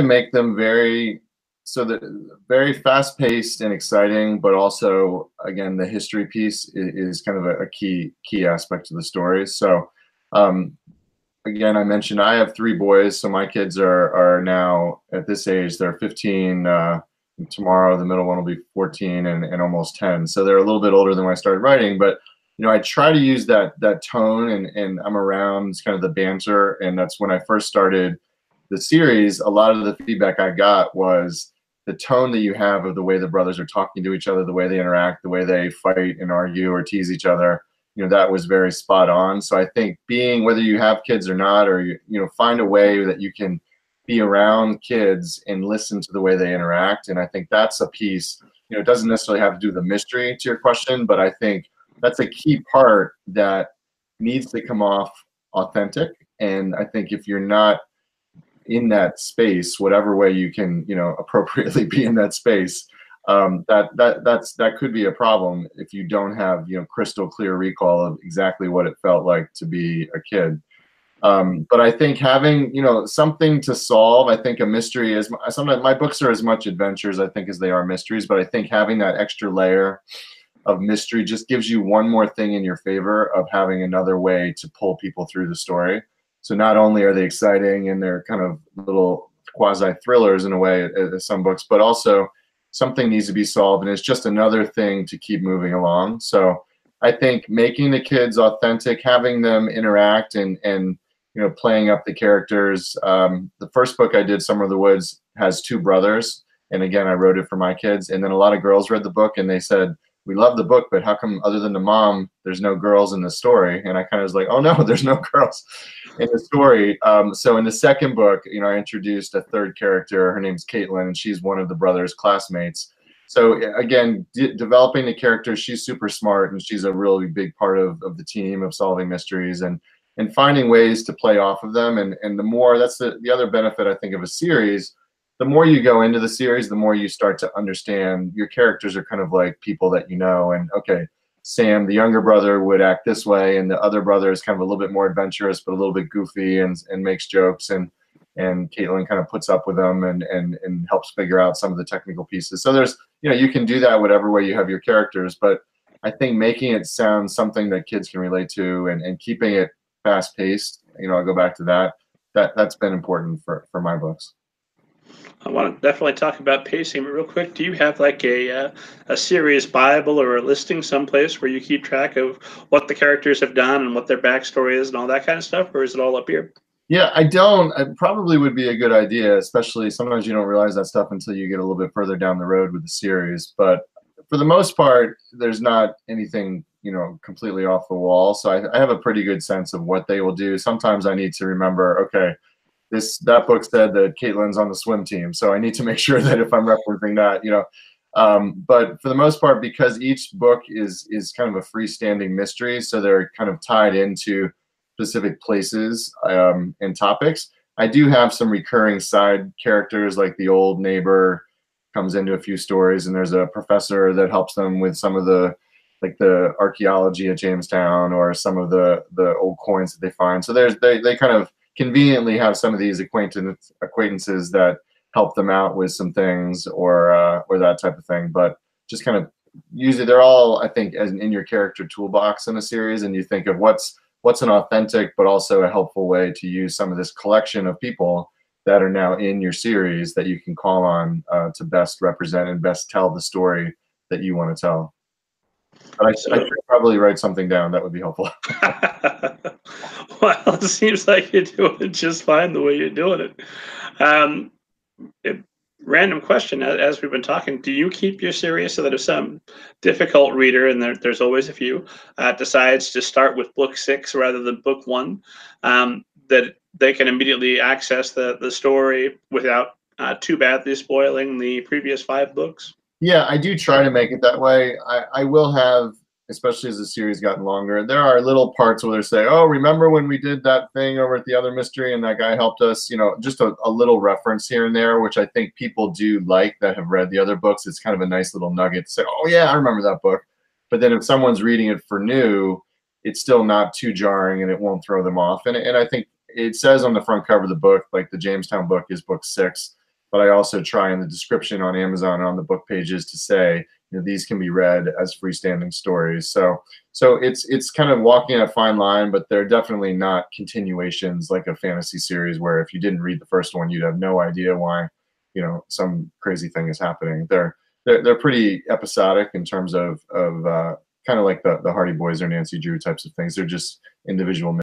make them very very fast-paced and exciting, but also, again, the history piece is kind of a key aspect of the story. So again, I mentioned I have 3 boys, so my kids are now at this age. They're 15. Tomorrow, the middle one will be 14 and almost 10. So they're a little bit older than when I started writing. But I try to use that tone, and I'm around kind of the banter, and that's when I first started the series. A lot of the feedback I got was the tone that you have of the way the brothers are talking to each other, the way they interact, the way they fight and argue or tease each other. That was very spot on. So I think whether you have kids or not, or find a way that you can be around kids and listen to the way they interact. And I think that's a piece. It doesn't necessarily have to do the mystery to your question, but I think that's a key part that needs to come off authentic. And I think if you're not in that space, whatever way you can, appropriately be in that space, that could be a problem if you don't have, crystal clear recall of exactly what it felt like to be a kid. But I think having, something to solve, I think a mystery is, sometimes my books are as much adventures, I think, as they are mysteries, but I think having that extra layer of mystery just gives you one more thing in your favor of having another way to pull people through the story. So not only are they exciting and they're kind of little quasi thrillers in a way, some books, but also something needs to be solved, and it's just another thing to keep moving along. So I think making the kids authentic, having them interact, and playing up the characters. The first book I did, Summer of the Woods, has 2 brothers, and again, I wrote it for my kids. And then a lot of girls read the book and they said, "We love the book, but how come other than the mom, there's no girls in the story?" And I kind of was like, "Oh no, there's no girls in the story." So in the second book, I introduced a 3rd character. Her name's Caitlin, and she's one of the brothers' classmates. So again, developing the character. She's super smart, and she's a really big part of the team of solving mysteries and finding ways to play off of them. And the more, that's the other benefit, I think, of a series. The more you go into the series, the more you start to understand your characters are kind of like people that and okay, Sam, the younger brother, would act this way, and the other brother is kind of a little bit more adventurous, but a little bit goofy and makes jokes, and Caitlin kind of puts up with them and helps figure out some of the technical pieces. So there's, you can do that whatever way you have your characters, but I think making it sound something that kids can relate to and keeping it fast paced, I'll go back to that's been important for my books. I want to definitely talk about pacing, but real quick, do you have like a series Bible or a listing someplace where you keep track of what the characters have done and what their backstory is and all that kind of stuff, or is it all up here? Yeah, I don't. It probably would be a good idea, especially sometimes you don't realize that stuff until you get a little bit further down the road with the series. But for the most part, there's not anything, completely off the wall. So I have a pretty good sense of what they will do. Sometimes I need to remember, okay, that book said that Caitlin's on the swim team, so I need to make sure that if I'm referencing that, but for the most part, because each book is kind of a freestanding mystery, so they're kind of tied into specific places and topics. I do have some recurring side characters, like the old neighbor comes into a few stories, and there's a professor that helps them with some of the archaeology at Jamestown, or some of the old coins that they find. So they kind of conveniently have some of these acquaintances that help them out with some things, or that type of thing. But just kind of usually they're all, I think, as in your character toolbox in a series, and you think of what's an authentic but also a helpful way to use some of this collection of people that are now in your series that you can call on to best represent and best tell the story that you want to tell. But I should probably write something down. That would be helpful. Well, it seems like you're doing it just fine the way you're doing it. Random question, as we've been talking, do you keep your series so that if some difficult reader, and there's always a few, decides to start with book 6 rather than book 1, that they can immediately access the story without too badly spoiling the previous 5 books? Yeah, I do try to make it that way. I will have, especially as the series gotten longer, there are little parts where they say, "Oh, remember when we did that thing over at the other mystery and that guy helped us?" Just a little reference here and there, which I think people do like that have read the other books. It's kind of a nice little nugget to say, "Oh yeah, I remember that book." But then if someone's reading it for new, it's still not too jarring and it won't throw them off. And I think it says on the front cover of the book, like the Jamestown book is book 6. but I also try in the description on Amazon on the book pages to say, these can be read as freestanding stories. So it's kind of walking a fine line, but they're definitely not continuations like a fantasy series where if you didn't read the first one, you'd have no idea why, some crazy thing is happening. They're pretty episodic in terms of kind of like the Hardy Boys or Nancy Drew types of things. They're just individual